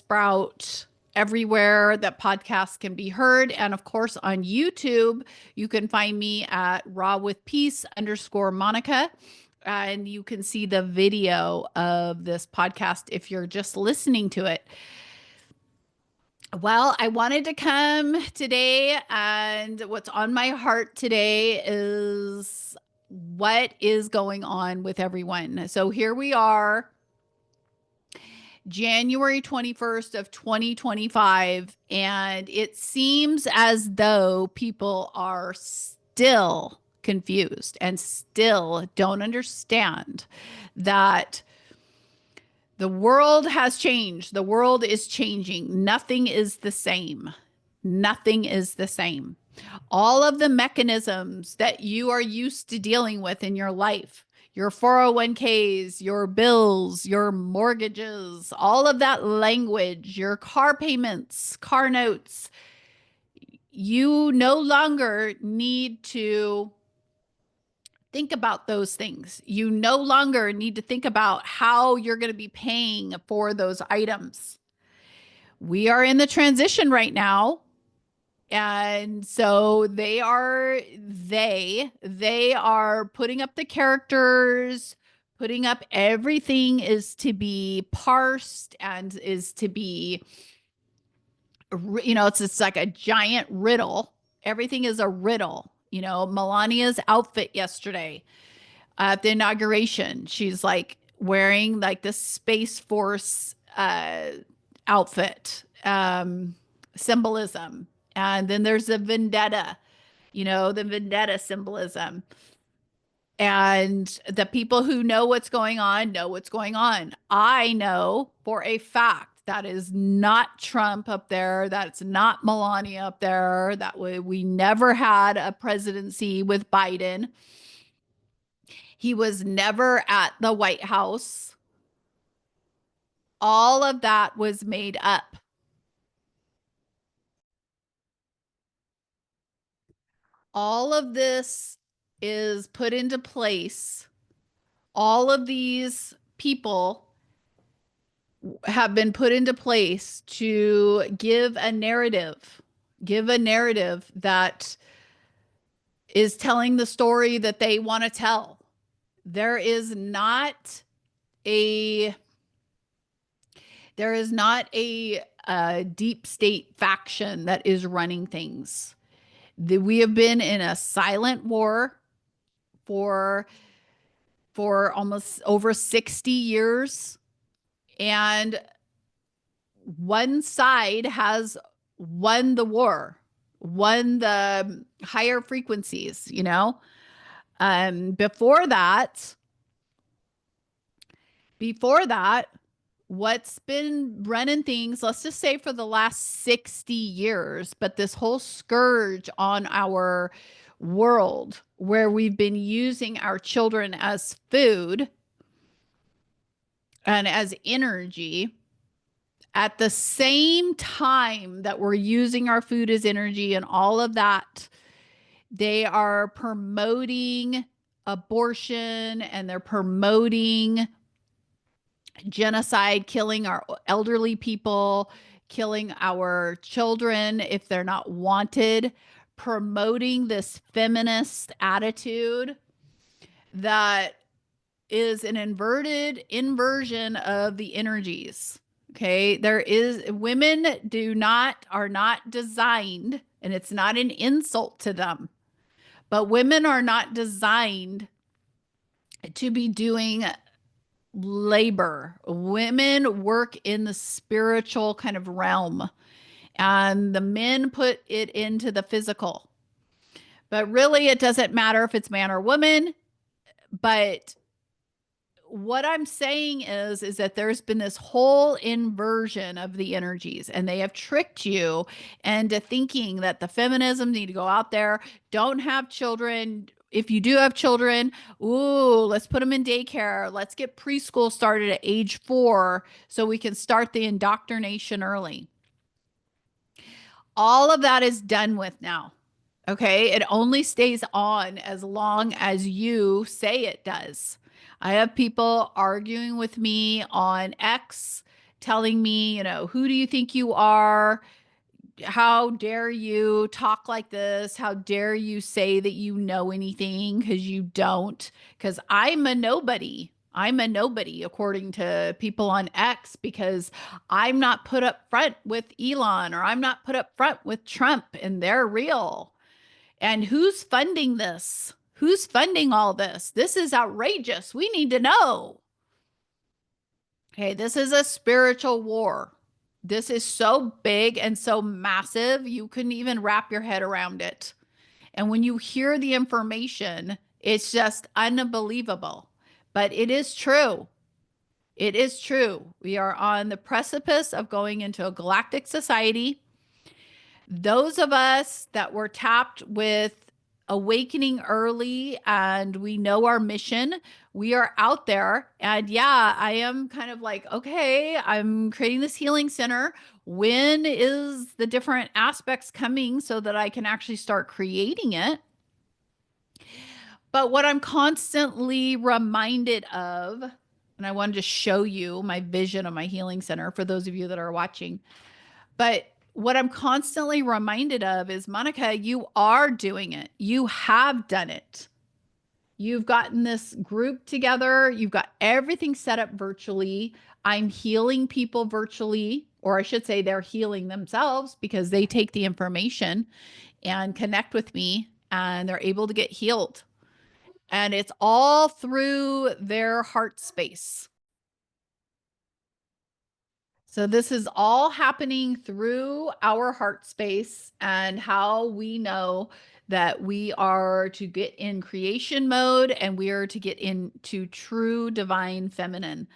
Buzzsprout, everywhere that podcasts can be heard. And of course, on YouTube, you can find me at raw with peace _ Monica. And you can see the video of this podcast if you're just listening to it. Well, I wanted to come today, and what's on my heart today is what is going on with everyone. So here we are, January 21st of 2025, and it seems as though people are still confused and still don't understand that the world has changed. The world is changing. Nothing is the same. Nothing is the same. All of the mechanisms that you are used to dealing with in your life, your 401ks, your bills, your mortgages, all of that language, your car payments, car notes, you no longer need to think about those things. You no longer need to think about how you're going to be paying for those items. We are in the transition right now. And so they are putting up the characters, putting up everything is to be parsed and is to be, it's like a giant riddle. Everything is a riddle. Melania's outfit yesterday at the inauguration, she's like wearing like the Space Force outfit, symbolism. And then there's the vendetta, the vendetta symbolism. And the people who know what's going on know what's going on. I know for a fact that is not Trump up there. That's not Melania up there. That we never had a presidency with Biden. He was never at the White House. All of that was made up. All of this is put into place. All of these people have been put into place to give a narrative that is telling the story that they want to tell. There is not a deep state faction that is running things. We have been in a silent war for almost over 60 years. And one side has won the war, won the higher frequencies, Before that, what's been running things, let's just say for the last 60 years, but this whole scourge on our world where we've been using our children as food and as energy at the same time that we're using our food as energy and all of that, they are promoting abortion and they're promoting genocide, killing our elderly people, killing our children if they're not wanted, promoting this feminist attitude that is an inversion of the energies. Okay. Women are not designed, and it's not an insult to them, but women are not designed to be doing labor. Women work in the spiritual kind of realm, and the men put it into the physical. But really, it doesn't matter if it's man or woman. But what I'm saying is that there's been this whole inversion of the energies, and they have tricked you into thinking that the feminism need to go out there, don't have children. If you do have children, let's put them in daycare. Let's get preschool started at age 4 so we can start the indoctrination early. All of that is done with now. Okay. It only stays on as long as you say it does. I have people arguing with me on X telling me, who do you think you are? How dare you talk like this? How dare you say that you know anything? Because you don't. Because I'm a nobody. I'm a nobody, according to people on X, because I'm not put up front with Elon, or I'm not put up front with Trump, and they're real. And who's funding this? Who's funding all this? This is outrageous. We need to know. Okay, this is a spiritual war. This is so big and so massive, you couldn't even wrap your head around it. And when you hear the information, it's just unbelievable. But it is true. It is true. We are on the precipice of going into a galactic society. Those of us that were tapped with awakening early and we know our mission, we are out there. And yeah, I am kind of like, okay, I'm creating this healing center. When is the different aspects coming so that I can actually start creating it? But what I'm constantly reminded of, and I wanted to show you my vision of my healing center for those of you that are watching. But what I'm constantly reminded of is, Monica, you are doing it. You have done it. You've gotten this group together. You've got everything set up virtually. I'm healing people virtually, or I should say they're healing themselves because they take the information and connect with me and they're able to get healed. And it's all through their heart space. So this is all happening through our heart space and how we know that we are to get in creation mode and we are to get into true divine feminine.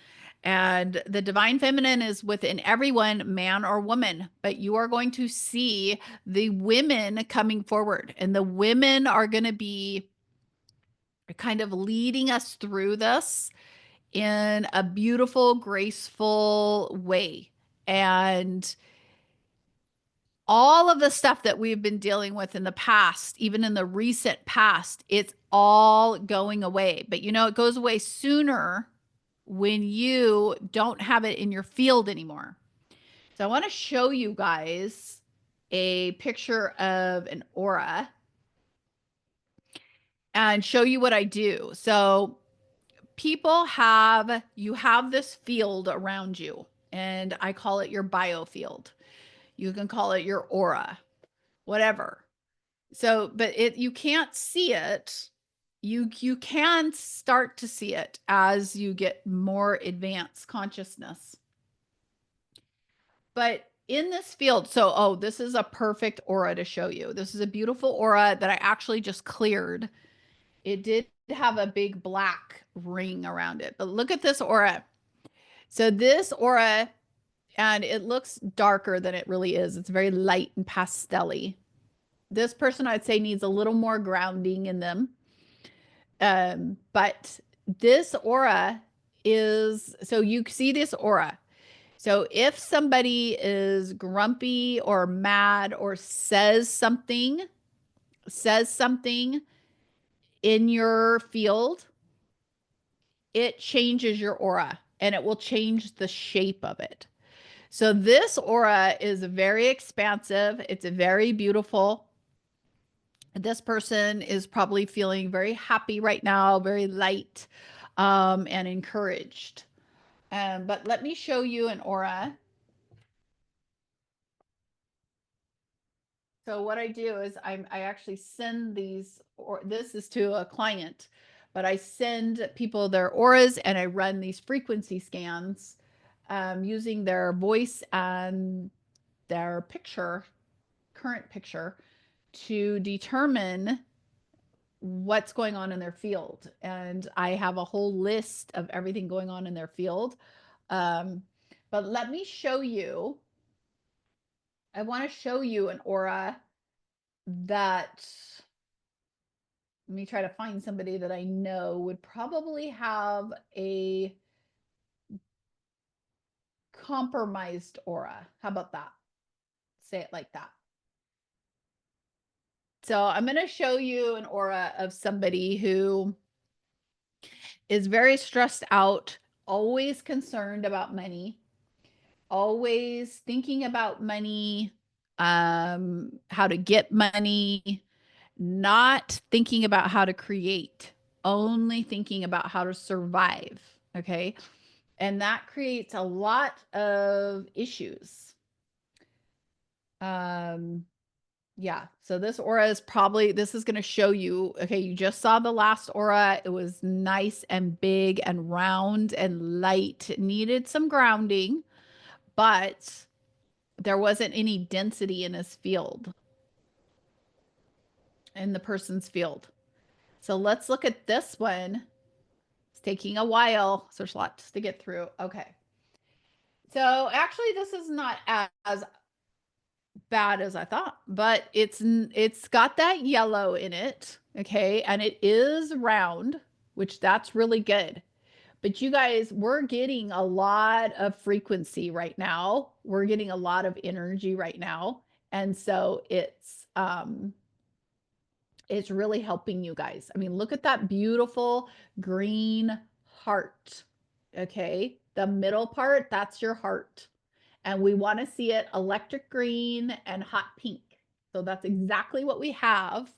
And the divine feminine is within everyone, man or woman, but you are going to see the women coming forward, and the women are going to be kind of leading us through this in a beautiful, graceful way. And all of the stuff that we've been dealing with in the past, even in the recent past, it's all going away. But it goes away sooner when you don't have it in your field anymore. So I want to show you guys a picture of an aura and show you what I do. So you have this field around you, and I call it your biofield. You can call it your aura, whatever. So, but you can't see it. You can start to see it as you get more advanced consciousness. But in this field, this is a perfect aura to show you. This is a beautiful aura that I actually just cleared. It did have a big black ring around it, but look at this aura. So this aura, and it looks darker than it really is. It's very light and pastel-y. This person, I'd say, needs a little more grounding in them. But this aura is, so you see this aura. So if somebody is grumpy or mad or says something in your field, it changes your aura and it will change the shape of it. So this aura is very expansive. It's very beautiful. This person is probably feeling very happy right now, very light, and encouraged. But let me show you an aura. So what I do is I actually send these, or this is to a client, but I send people their auras and I run these frequency scans using their voice and their current picture, to determine what's going on in their field. And I have a whole list of everything going on in their field. But let me show you. I want to show you an aura that, let me try to find somebody that I know would probably have a compromised aura. How about that? Say it like that. So I'm going to show you an aura of somebody who is very stressed out, always concerned about money, always thinking about money, how to get money, not thinking about how to create, only thinking about how to survive. Okay. And that creates a lot of issues. Um, yeah. So this aura is probably, this is going to show you, okay, you just saw the last aura. It was nice and big and round and light. It needed some grounding, but there wasn't any density in his field, in the person's field. So let's look at this one. It's taking a while. So there's lots to get through. Okay. So actually, this is not as bad as I thought, but it's got that yellow in it, okay? And it is round, which that's really good. But you guys, we're getting a lot of frequency right now. We're getting a lot of energy right now. And so it's really helping you guys. I mean, look at that beautiful green heart. Okay? The middle part, that's your heart, and we want to see it electric green and hot pink. So that's exactly what we have.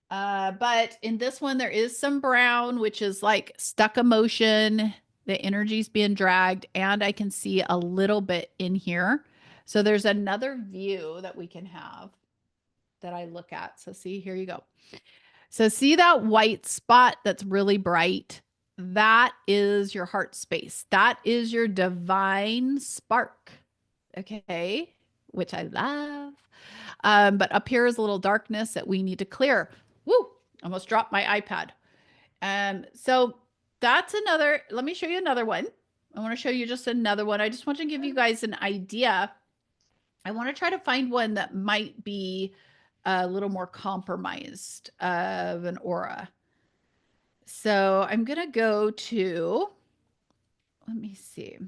But in this one, there is some brown, which is like stuck emotion. The energy's being dragged, and I can see a little bit in here. So there's another view that we can have that I look at. So see, here you go. So see that white spot that's really bright? That is your heart space. That is your divine spark. Okay, which I love. But up here is a little darkness that we need to clear. Woo! Almost dropped my iPad. So that's another. Let me show you another one. I want to show you just another one. I just want to give you guys an idea. I want to try to find one that might be a little more compromised of an aura. So I'm going to go to, let me see.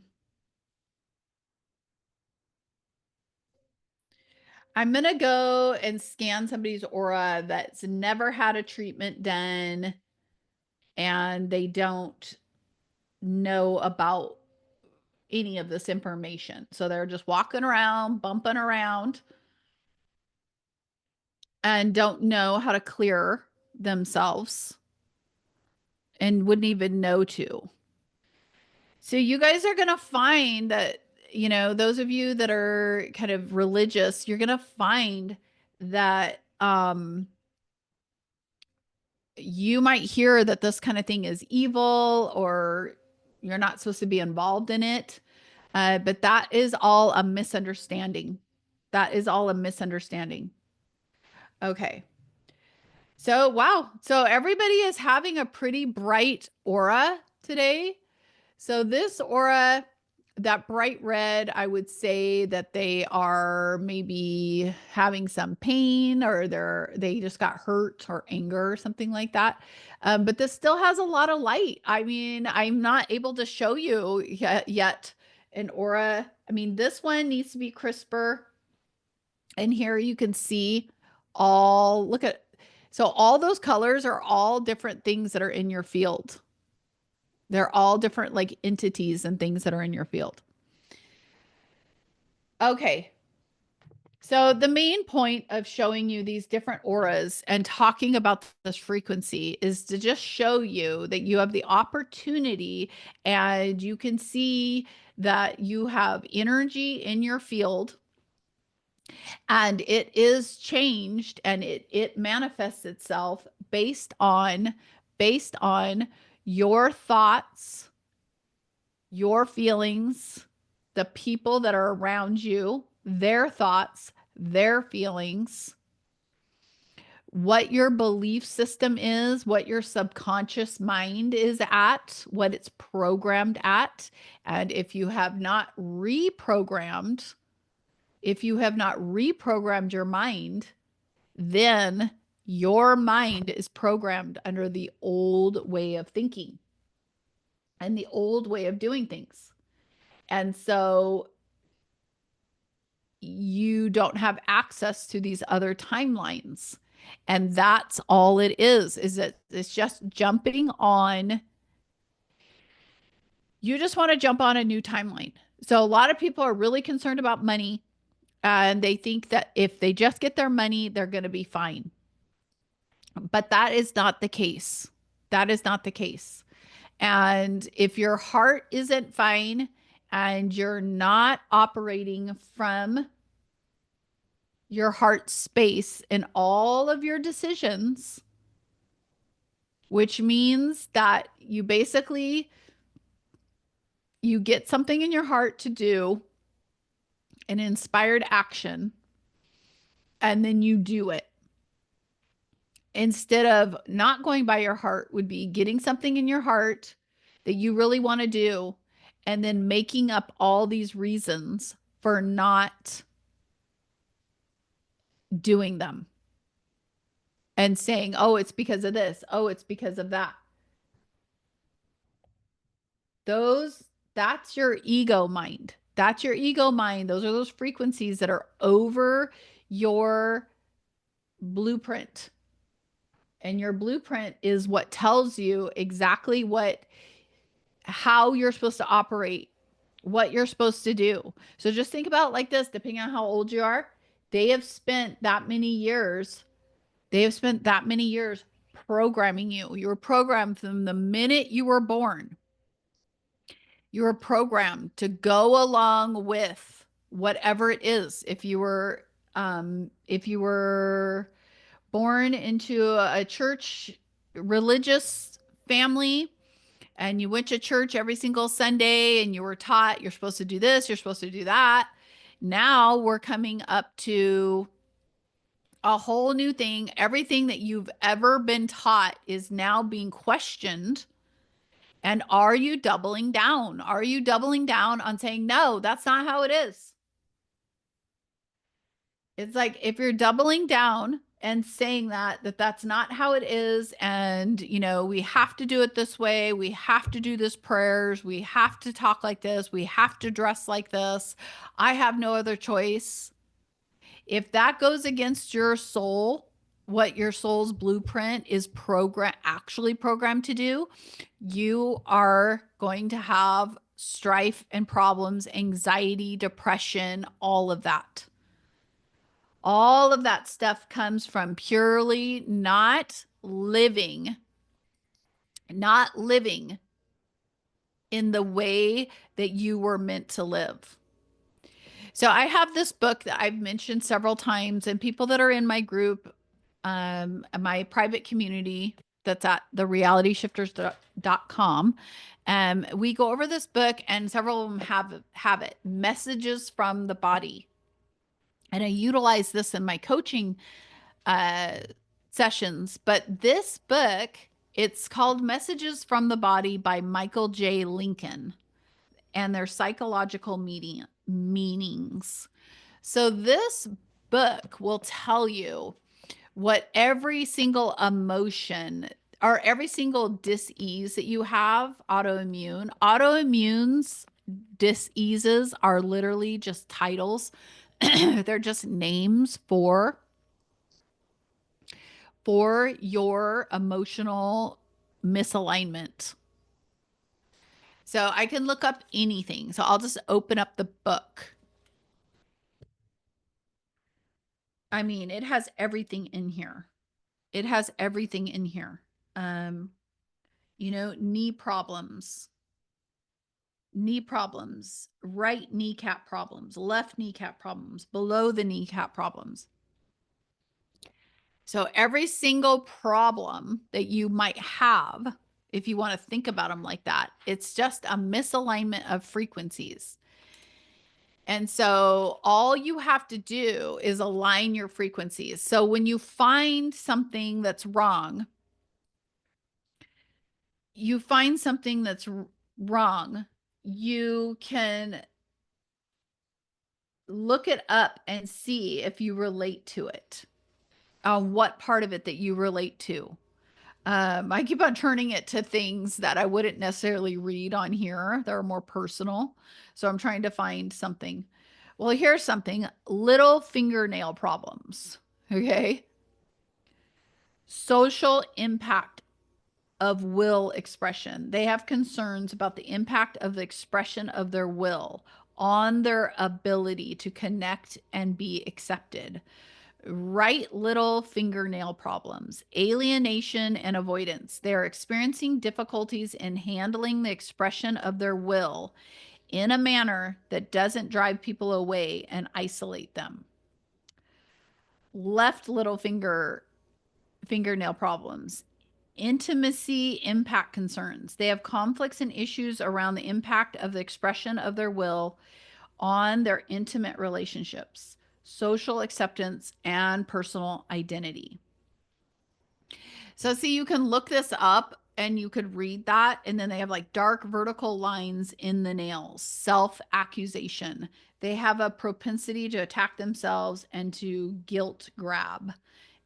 I'm going to go and scan somebody's aura that's never had a treatment done and they don't know about any of this information. So they're just walking around, bumping around, and don't know how to clear themselves and wouldn't even know to. So you guys are going to find that, you know, those of you that are kind of religious, you're going to find that you might hear that this kind of thing is evil or you're not supposed to be involved in it. But that is all a misunderstanding. That is all a misunderstanding. Okay. So, wow. So everybody is having a pretty bright aura today. So this aura, that bright red, I would say that they are maybe having some pain or they just got hurt or anger or something like that. But this still has a lot of light. I mean, I'm not able to show you yet an aura. I mean, this one needs to be crisper. And here you can see look at, so all those colors are all different things that are in your field. They're all different like entities and things that are in your field. Okay. So the main point of showing you these different auras and talking about this frequency is to just show you that you have the opportunity and you can see that you have energy in your field and it is changed and it manifests itself based on your thoughts, your feelings, the people that are around you, their thoughts, their feelings, what your belief system is, what your subconscious mind is at, what it's programmed at. And if you have not reprogrammed your mind, then your mind is programmed under the old way of thinking and the old way of doing things. And so you don't have access to these other timelines. And that's all it is that it's just jumping on. You just want to jump on a new timeline. So a lot of people are really concerned about money, and they think that if they just get their money, they're going to be fine. But that is not the case. That is not the case. And if your heart isn't fine and you're not operating from your heart space in all of your decisions, which means that you basically you get something in your heart to do, an inspired action, and then you do it. Instead of not going by your heart would be getting something in your heart that you really want to do and then making up all these reasons for not doing them and saying, "Oh, it's because of this. Oh, it's because of that." Those that's your ego mind. That's your ego mind. Those are those frequencies that are over your blueprint. And your blueprint is what tells you exactly how you're supposed to operate, what you're supposed to do. So just think about it like this, depending on how old you are, they have spent that many years, they have spent that many years programming you. You were programmed from the minute you were born. You were programmed to go along with whatever it is. If you were born into a church religious family, and you went to church every single Sunday and you were taught you're supposed to do this, you're supposed to do that. Now we're coming up to a whole new thing. Everything that you've ever been taught is now being questioned. And are you doubling down? Are you doubling down on saying, no, that's not how it is? It's like if you're doubling down and saying that that's not how it is, and we have to do it this way, we have to do this prayers, we have to talk like this, we have to dress like this, I have no other choice. If that goes against your soul, what your soul's blueprint is actually programmed to do, you are going to have strife and problems, anxiety, depression, all of that. All of that stuff comes from purely not living in the way that you were meant to live. So I have this book that I've mentioned several times, and people that are in my group, my private community that's at therealityshifters.com, we go over this book, and several of them have it, Messages from the Body. And I utilize this in my coaching uh, sessions. But this book, it's called Messages from the Body by Michael J. Lincoln, and their psychological meanings. So this book will tell you what every single emotion or every single dis-ease that you have, autoimmunes, dis-eases are literally just titles. They're just names for your emotional misalignment. So I can look up anything. So I'll just open up the book. I mean, it has everything in here. It has everything in here. Knee problems, right kneecap problems, left kneecap problems, below the kneecap problems. So every single problem that you might have, if you want to think about them like that, it's just a misalignment of frequencies. And so all you have to do is align your frequencies. So when you find something that's wrong, you can look it up and see if you relate to it, on what part of it that you relate to. I keep on turning it to things that I wouldn't necessarily read on here. That are more personal. So I'm trying to find something. Well, here's something. Little fingernail problems. Okay. Social impact of will expression. They have concerns about the impact of the expression of their will on their ability to connect and be accepted. Right little fingernail problems, alienation and avoidance. They're experiencing difficulties in handling the expression of their will in a manner that doesn't drive people away and isolate them. Left little fingernail problems, intimacy impact concerns. They have conflicts and issues around the impact of the expression of their will on their intimate relationships, social acceptance, and personal identity. So, see, you can look this up and you could read that. And then they have like dark vertical lines in the nails, self accusation. They have a propensity to attack themselves and to guilt grab.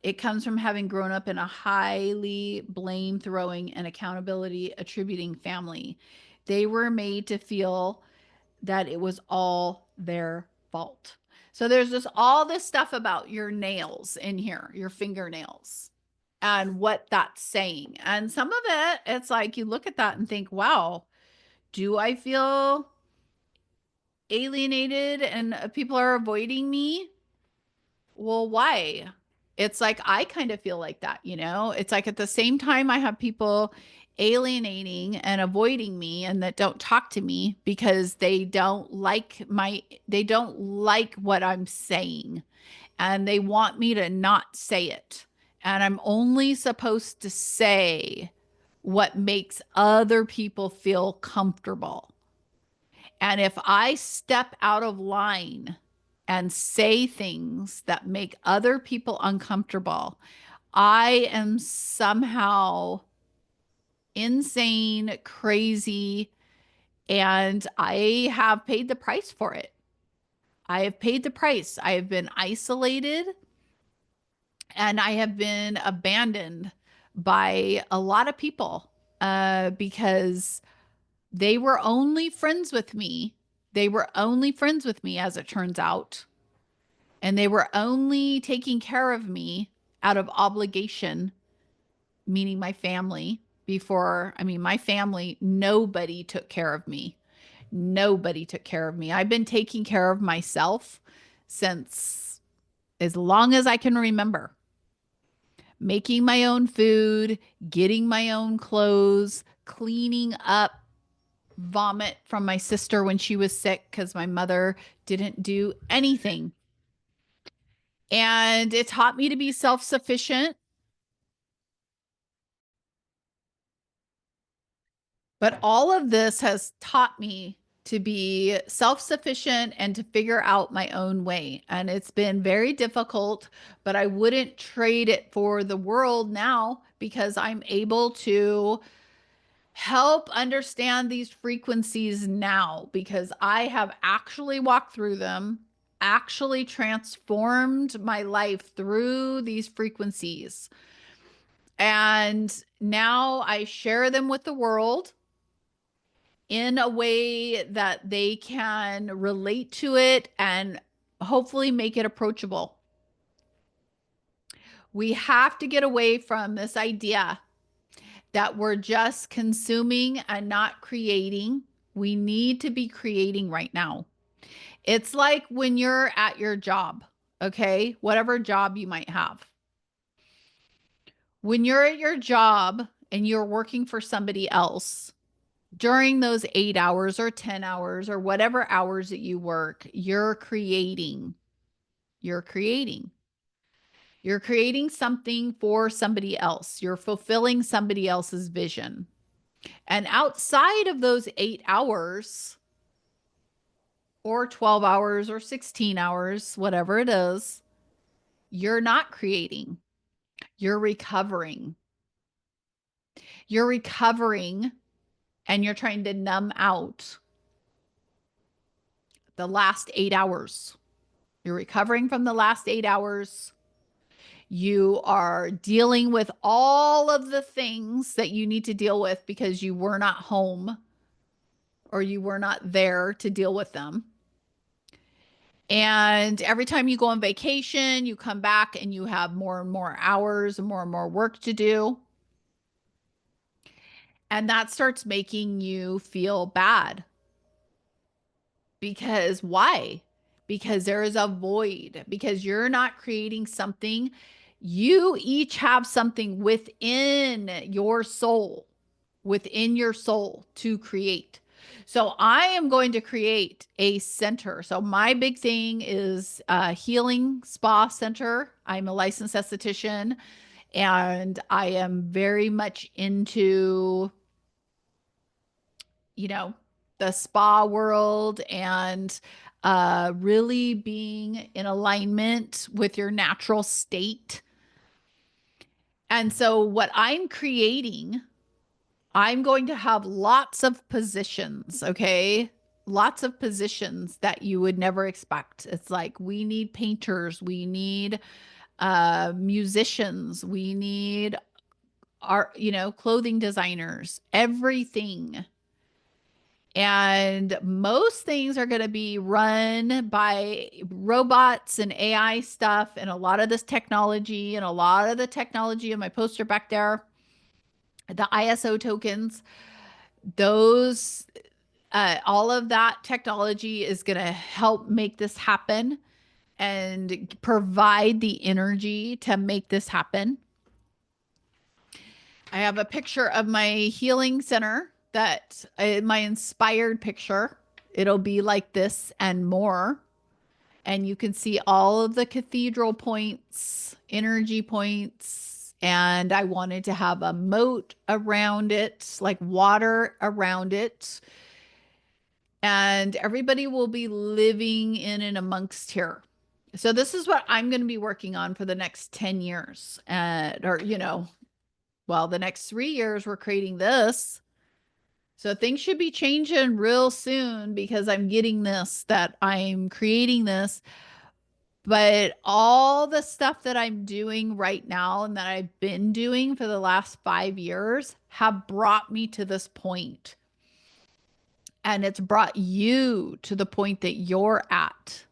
It comes from having grown up in a highly blame throwing and accountability attributing family. They were made to feel that it was all their fault. So there's just all this stuff about your nails in here, your fingernails, and what that's saying. And some of it, it's like you look at that and think, wow, do I feel alienated and people are avoiding me? Well, why? It's like I kind of feel like that, you know? It's like at the same time I have people alienating and avoiding me and that don't talk to me because they don't like what I'm saying and they want me to not say it. And I'm only supposed to say what makes other people feel comfortable. And if I step out of line and say things that make other people uncomfortable, I am somehow insane, crazy, and I have paid the price for it. I have paid the price. I have been isolated and I have been abandoned by a lot of people because they were only friends with me. They were only friends with me, as it turns out. And they were only taking care of me out of obligation, meaning my family. My family, nobody took care of me. Nobody took care of me. I've been taking care of myself since as long as I can remember. Making my own food, getting my own clothes, cleaning up vomit from my sister when she was sick because my mother didn't do anything. And it taught me to be self sufficient. But all of this has taught me to be self sufficient and to figure out my own way. And it's been very difficult, but I wouldn't trade it for the world now because I'm able to help understand these frequencies now because I have actually walked through them, actually transformed my life through these frequencies. And now I share them with the world in a way that they can relate to it and hopefully make it approachable. We have to get away from this idea that we're just consuming and not creating. We need to be creating right now. It's like when you're at your job, okay? Whatever job you might have. When you're at your job and you're working for somebody else, during those 8 hours or 10 hours or whatever hours that you work, you're creating. You're creating. You're creating something for somebody else. You're fulfilling somebody else's vision. And outside of those 8 hours or 12 hours or 16 hours, whatever it is, you're not creating. You're recovering. You're recovering and you're trying to numb out the last 8 hours. You're recovering from the last 8 hours. You are dealing with all of the things that you need to deal with because you were not home or you were not there to deal with them. And every time you go on vacation, you come back and you have more and more hours and more work to do. And that starts making you feel bad. Because why? Because there is a void, because you're not creating something. You each have something within your soul to create. So I am going to create a center. So my big thing is a healing spa center. I'm a licensed esthetician and I am very much into, you know, the spa world and really being in alignment with your natural state. And so, what I'm creating, I'm going to have lots of positions, okay? Lots of positions that you would never expect. It's like we need painters, we need musicians, we need art, clothing designers, everything. And most things are going to be run by robots and AI stuff, and a lot of this technology, and a lot of the technology in my poster back there, the ISO tokens, those, all of that technology is going to help make this happen and provide the energy to make this happen. I have a picture of my healing center that my inspired picture. It'll be like this and more. And you can see all of the cathedral points, energy points. And I wanted to have a moat around it, like water around it. And everybody will be living in and amongst here. So this is what I'm going to be working on for the next 10 years. Well, the next 3 years, we're creating this. So things should be changing real soon because I'm getting this, that I'm creating this. But all the stuff that I'm doing right now and that I've been doing for the last 5 years have brought me to this point. And it's brought you to the point that you're at.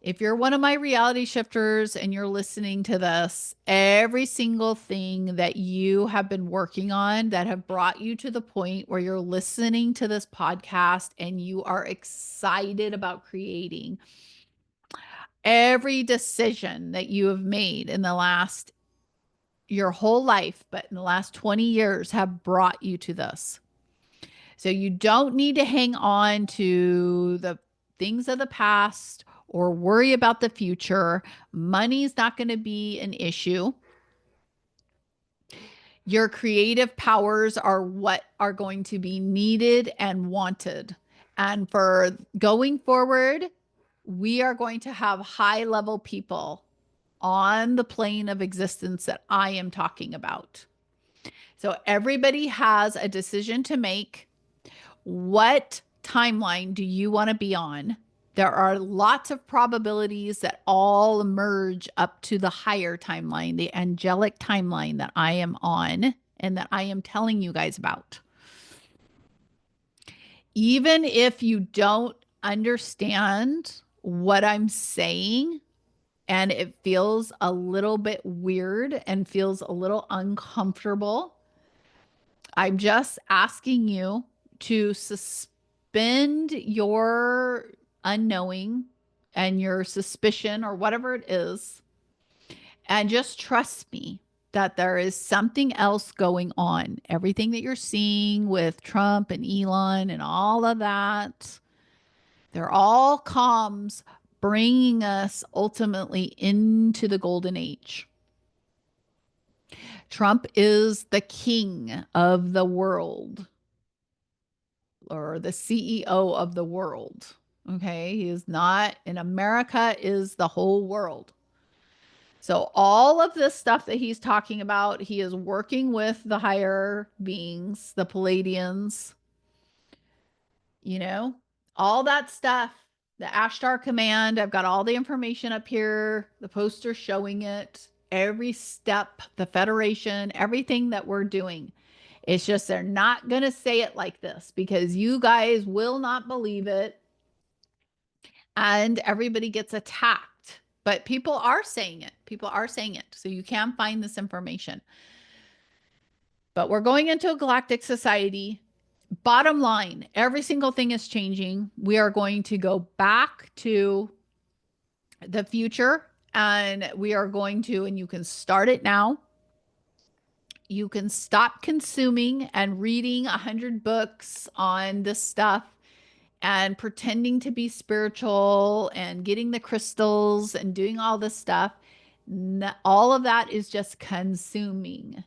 If you're one of my reality shifters and you're listening to this, every single thing that you have been working on that have brought you to the point where you're listening to this podcast and you are excited about creating, every decision that you have made in your whole life, but in the last 20 years have brought you to this. So you don't need to hang on to the things of the past or worry about the future. Money's not going to be an issue. Your creative powers are what are going to be needed and wanted. And for going forward, we are going to have high level people on the plane of existence that I am talking about. So everybody has a decision to make. What timeline do you want to be on? There are lots of probabilities that all merge up to the higher timeline, the angelic timeline that I am on and that I am telling you guys about. Even if you don't understand what I'm saying and it feels a little bit weird and feels a little uncomfortable, I'm just asking you to suspend your unknowing and your suspicion or whatever it is, and just trust me that there is something else going on. Everything that you're seeing with Trump and Elon and all of that, they're all comms bringing us ultimately into the golden age. Trump is the king of the world, or the CEO of the world. Okay. He is not, in America is the whole world. So all of this stuff that he's talking about, he is working with the higher beings, the Palladians, all that stuff, the Ashtar command. I've got all the information up here, the poster showing it, every step, the Federation, everything that we're doing. It's just they're not going to say it like this because you guys will not believe it. And everybody gets attacked. But people are saying it. People are saying it. So you can find this information. But we're going into a galactic society. bottom line, every single thing is changing. We are going to go back to the future, and we are going to, and you can start it now. You can stop consuming and reading 100 books on this stuff and pretending to be spiritual and getting the crystals and doing all this stuff. All of that is just consuming.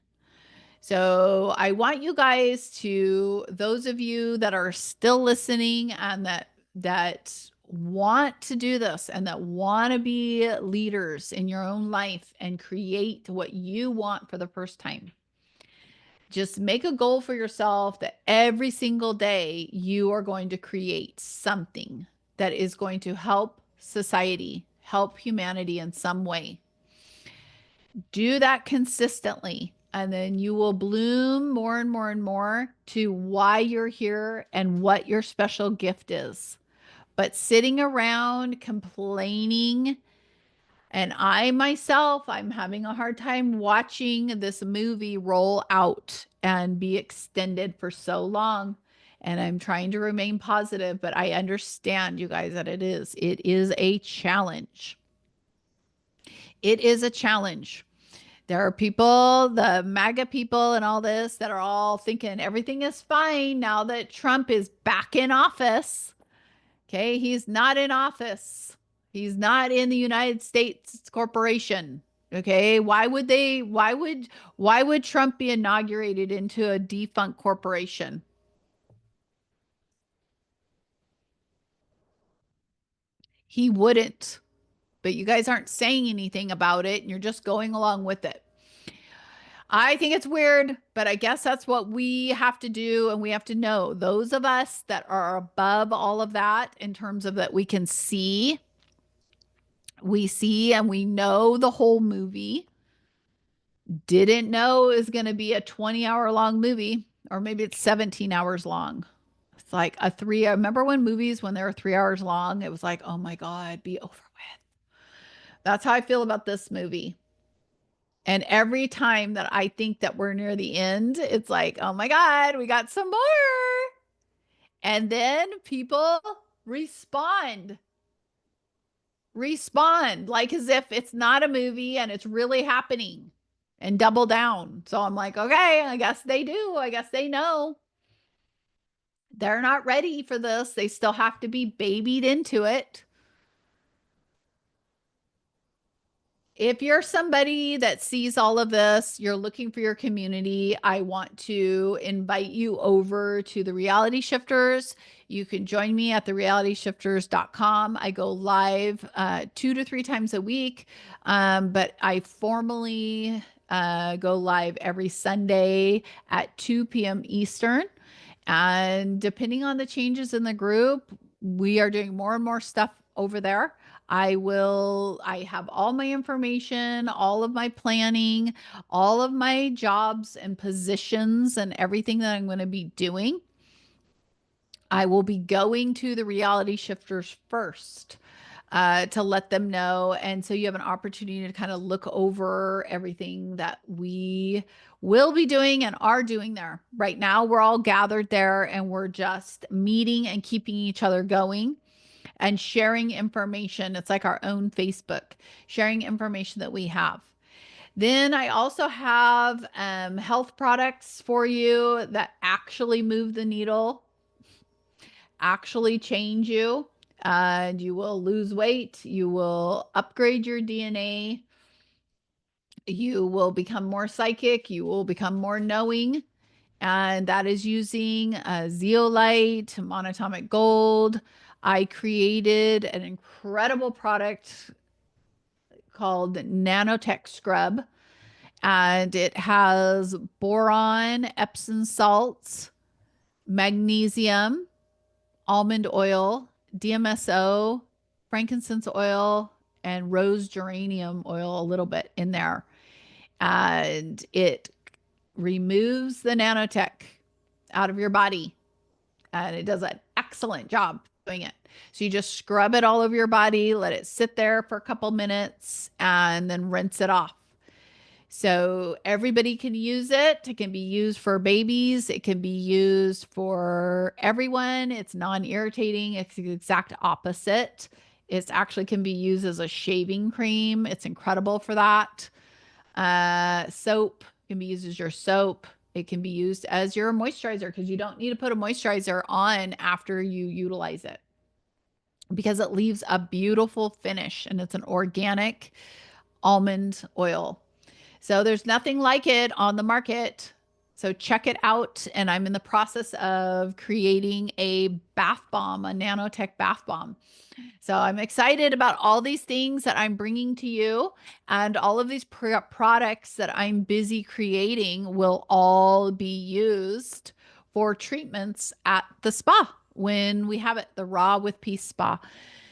So I want you guys to, those of you that are still listening and that want to do this and that want to be leaders in your own life and create what you want for the first time. Just make a goal for yourself that every single day you are going to create something that is going to help society, help humanity in some way. Do that consistently, and then you will bloom more and more and more to why you're here and what your special gift is. But sitting around complaining, and I myself, I'm having a hard time watching this movie roll out and be extended for so long. And I'm trying to remain positive, but I understand, you guys, that it is a challenge. It is a challenge. There are people, the MAGA people and all this, that are all thinking everything is fine now that Trump is back in office. Okay, he's not in office. He's not in the United States corporation. Okay, why would Trump be inaugurated into a defunct corporation? He wouldn't. But you guys aren't saying anything about it and you're just going along with it. I think it's weird, but I guess that's what we have to do. And we have to know, those of us that are above all of that, in terms of that we see and we know the whole movie. Didn't know it was going to be a 20-hour long movie, or maybe it's 17 hours long. It's like a three. I remember when movies, when they were 3 hours long, it was like, oh my God, be over with. That's how I feel about this movie. And every time that I think that we're near the end, it's like, oh my God, we got some more. And then people respond, respond like as if it's not a movie and it's really happening, and double down. So I'm like, okay, I guess they do. I guess they know. They're not ready for this. They still have to be babied into it. If you're somebody that sees all of this, you're looking for your community, I want to invite you over to the Reality Shifters. You can join me at therealityshifters.com. I go live 2 to 3 times a week, but I formally go live every Sunday at 2 p.m. Eastern. And depending on the changes in the group, we are doing more and more stuff over there. I have all my information, all of my planning, all of my jobs and positions and everything that I'm going to be doing. I will be going to the reality shifters first to let them know. And so you have an opportunity to kind of look over everything that we will be doing and are doing there. Right now, we're all gathered there and we're just meeting and keeping each other going and sharing information. It's like our own Facebook, sharing information that we have. Then I also have health products for you that actually move the needle, actually change you. And you will lose weight. You will upgrade your DNA. You will become more psychic. You will become more knowing. And that is using zeolite, monatomic gold. I created an incredible product called Nanotech Scrub, and it has boron, Epsom salts, magnesium, almond oil, DMSO, frankincense oil, and rose geranium oil, a little bit in there. And it removes the nanotech out of your body. And it does an excellent job doing it. So you just scrub it all over your body, let it sit there for a couple minutes, and then rinse it off. So everybody can use it. It can be used for babies. It can be used for everyone. It's non-irritating. It's the exact opposite. It actually can be used as a shaving cream. It's incredible for that. Soap can be used as your soap. It can be used as your moisturizer because you don't need to put a moisturizer on after you utilize it because it leaves a beautiful finish and it's an organic almond oil. So there's nothing like it on the market. So check it out. And I'm in the process of creating a bath bomb, a nanotech bath bomb. So I'm excited about all these things that I'm bringing to you, and all of these products that I'm busy creating will all be used for treatments at the spa when we have it, the Raw with Peace Spa.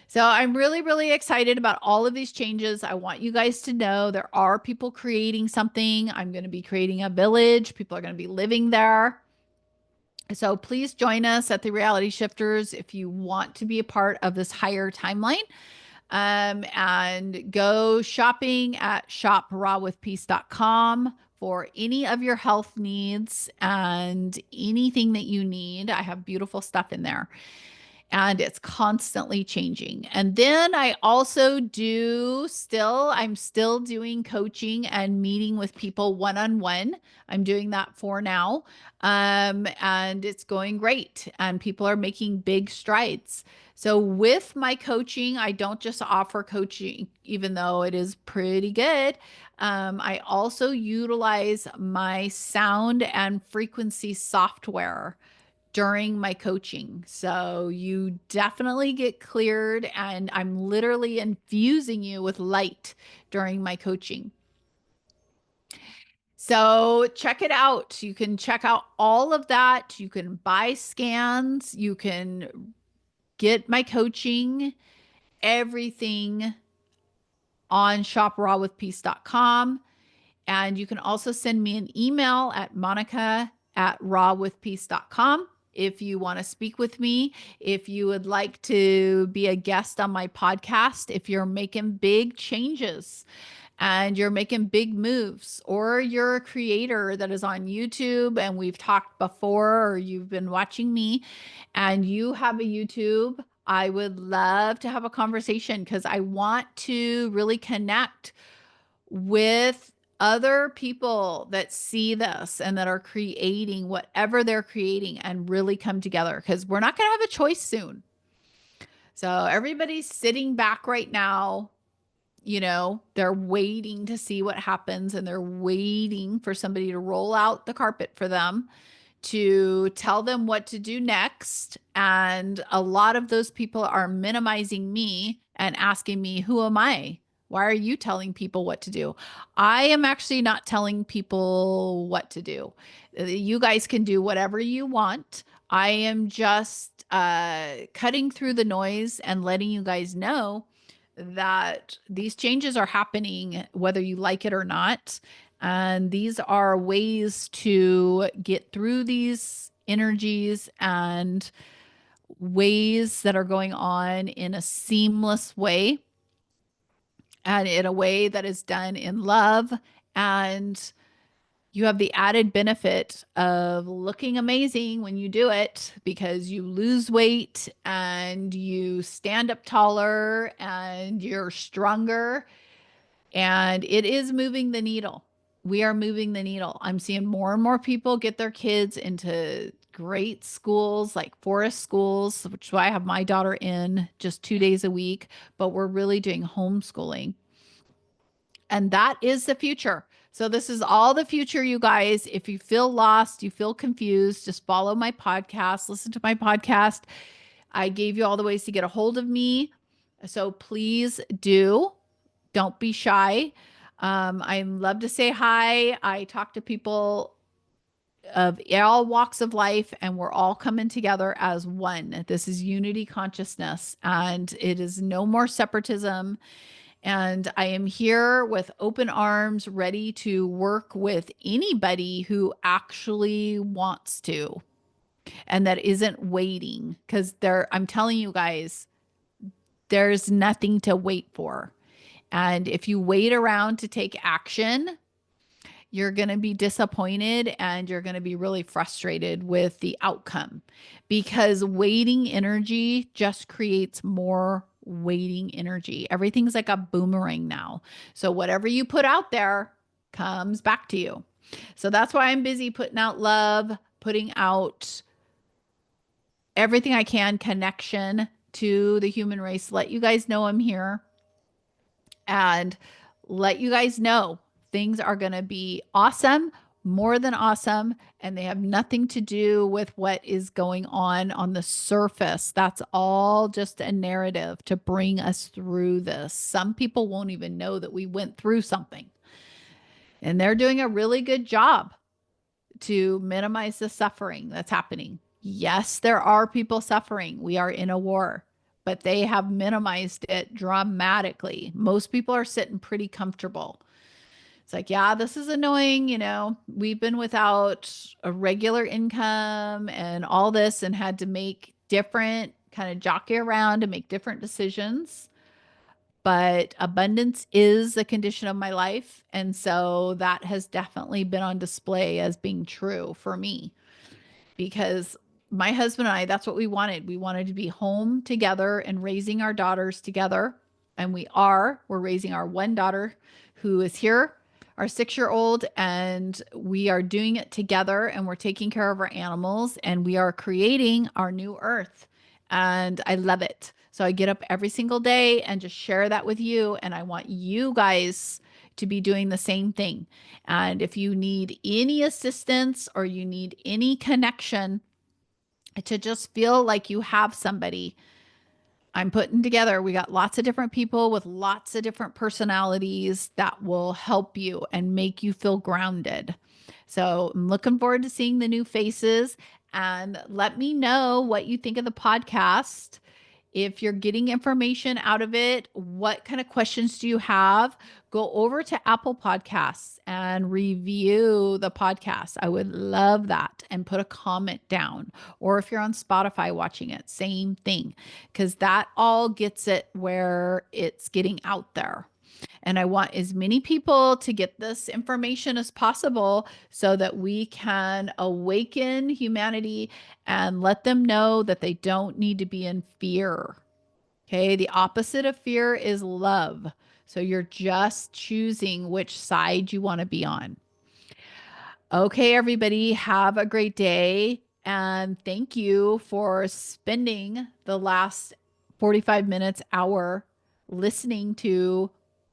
So I'm really, really excited about all of these changes. I want you guys to know there are people creating something. I'm going to be creating a village. People are going to be living there. So please join us at the Reality Shifters if you want to be a part of this higher timeline. And go shopping at shoprawwithpeace.com for any of your health needs and anything that you need. I have beautiful stuff in there and it's constantly changing. And then I also I'm still doing coaching and meeting with people one-on-one. I'm doing that for now. And it's going great and people are making big strides. So with my coaching, I don't just offer coaching, even though it is pretty good. I also utilize my sound and frequency software during my coaching. So you definitely get cleared, and I'm literally infusing you with light during my coaching. So check it out. You can check out all of that. You can buy scans. You can get my coaching, everything on shoprawwithpeace.com. And you can also send me an email at monica@rawwithpeace.com if you want to speak with me, if you would like to be a guest on my podcast, if you're making big changes and you're making big moves, or you're a creator that is on YouTube and we've talked before, or you've been watching me and you have a YouTube. I would love to have a conversation because I want to really connect with other people that see this and that are creating whatever they're creating and really come together because we're not going to have a choice soon. So everybody's sitting back right now. They're waiting to see what happens and they're waiting for somebody to roll out the carpet for them to tell them what to do next. And a lot of those people are minimizing me and asking me, who am I? Why are you telling people what to do? I am actually not telling people what to do. You guys can do whatever you want. I am just cutting through the noise and letting you guys know that these changes are happening, whether you like it or not. And these are ways to get through these energies and ways that are going on in a seamless way and in a way that is done in love. And you have the added benefit of looking amazing when you do it because you lose weight and you stand up taller and you're stronger. And it is moving the needle. We are moving the needle. I'm seeing more and more people get their kids into great schools like forest schools, which is why I have my daughter in just 2 days a week, but we're really doing homeschooling. And that is the future. So this is all the future, you guys. If you feel lost, you feel confused, just follow my podcast, listen to my podcast. I gave you all the ways to get a hold of me. So please do. Don't be shy. I love to say hi. I talk to people of all walks of life, and we're all coming together as one. This is unity consciousness, and it is no more separatism. And I am here with open arms, ready to work with anybody who actually wants to and that isn't waiting. Because I'm telling you guys, there's nothing to wait for. And if you wait around to take action, you're going to be disappointed and you're going to be really frustrated with the outcome because waiting energy just creates more waiting energy. Everything's like a boomerang now. So whatever you put out there comes back to you. So that's why I'm busy putting out love, putting out everything I can, connection to the human race. Let you guys know I'm here and let you guys know things are going to be awesome, more than awesome, and they have nothing to do with what is going on the surface. That's all just a narrative to bring us through this. Some people won't even know that we went through something, and they're doing a really good job to minimize the suffering that's happening. Yes, there are people suffering. We are in a war, but they have minimized it dramatically. Most people are sitting pretty comfortable. It's like, yeah, this is annoying. We've been without a regular income and all this and had to make different kind of jockey around and make different decisions. But abundance is the condition of my life. And so that has definitely been on display as being true for me because my husband and I, that's what we wanted. We wanted to be home together and raising our daughters together. And we are. We're raising our one daughter who is here, our 6-year-old, and we are doing it together and we're taking care of our animals and we are creating our new earth. And I love it. So I get up every single day and just share that with you. And I want you guys to be doing the same thing. And if you need any assistance or you need any connection to just feel like you have somebody, I'm putting together, we got lots of different people with lots of different personalities that will help you and make you feel grounded. So I'm looking forward to seeing the new faces and let me know what you think of the podcast. If you're getting information out of it, what kind of questions do you have? Go over to Apple Podcasts and review the podcast. I would love that. And put a comment down. Or if you're on Spotify watching it, same thing, because that all gets it where it's getting out there. And I want as many people to get this information as possible so that we can awaken humanity and let them know that they don't need to be in fear. Okay. The opposite of fear is love. So you're just choosing which side you want to be on. Okay, everybody, have a great day. And thank you for spending the last 45 minutes, hour listening to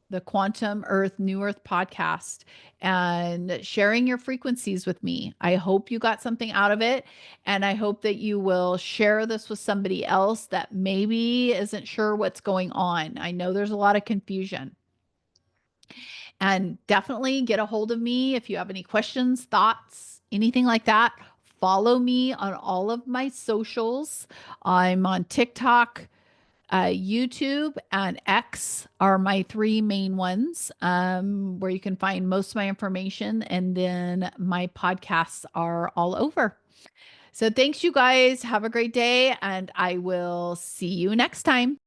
the Quantum Earth, New Earth podcast and sharing your frequencies with me. I hope you got something out of it. And I hope that you will share this with somebody else that maybe isn't sure what's going on. I know there's a lot of confusion. And definitely get a hold of me if you have any questions, thoughts, anything like that. Follow me on all of my socials. I'm on TikTok, YouTube, and X are my 3 main ones where you can find most of my information. And then my podcasts are all over. So thanks, you guys. Have a great day, and I will see you next time.